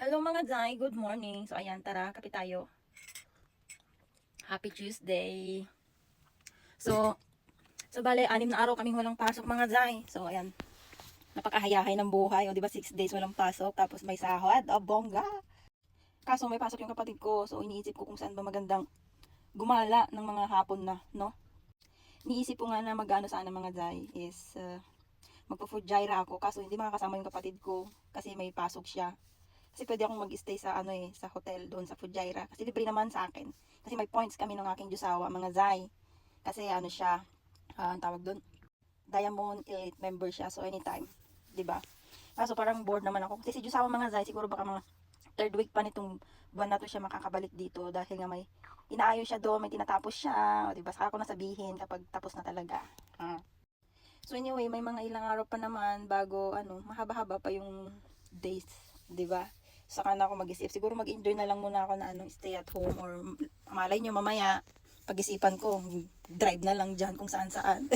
Hello mga Zay, good morning. So ayan, tara, kape tayo. Happy Tuesday. So bale, 6 na araw kaming walang pasok mga Zay. So ayan, napakahayahay ng buhay. O diba 6 days walang pasok, tapos may sahod. O bongga. Kaso may pasok yung kapatid ko, so iniisip ko kung saan ba magandang gumala ng mga hapon na, no? Iniisip ko nga na mag-ano sana mga Zay is magpo-food gyra ako. Kaso hindi makakasama yung kapatid ko kasi may pasok siya. Kasi pwede akong mag-stay sa sa hotel doon sa Fujairah. Kasi libre naman sa akin. Kasi may points kami ng aking Diyosawa, mga Zay. Kasi siya, ang tawag doon, Diamond Elite member siya. So anytime, 'di ba? Kaso parang bored naman ako. Kasi si Diyosawa mga Zay, siguro baka mga third week pa nitong buwan na to siya makakabalik dito dahil nga may inaayos siya doon, may tinatapos siya, o 'di ba? Saka ako na sabihin kapag tapos na talaga. So anyway, may mga ilang araw pa naman bago mahaba-haba pa yung days, 'di ba? Saka na ako mag-isip. Siguro mag-enjoy na lang muna ako na stay at home, or malay nyo mamaya pag-isipan ko, drive na lang dyan kung saan-saan.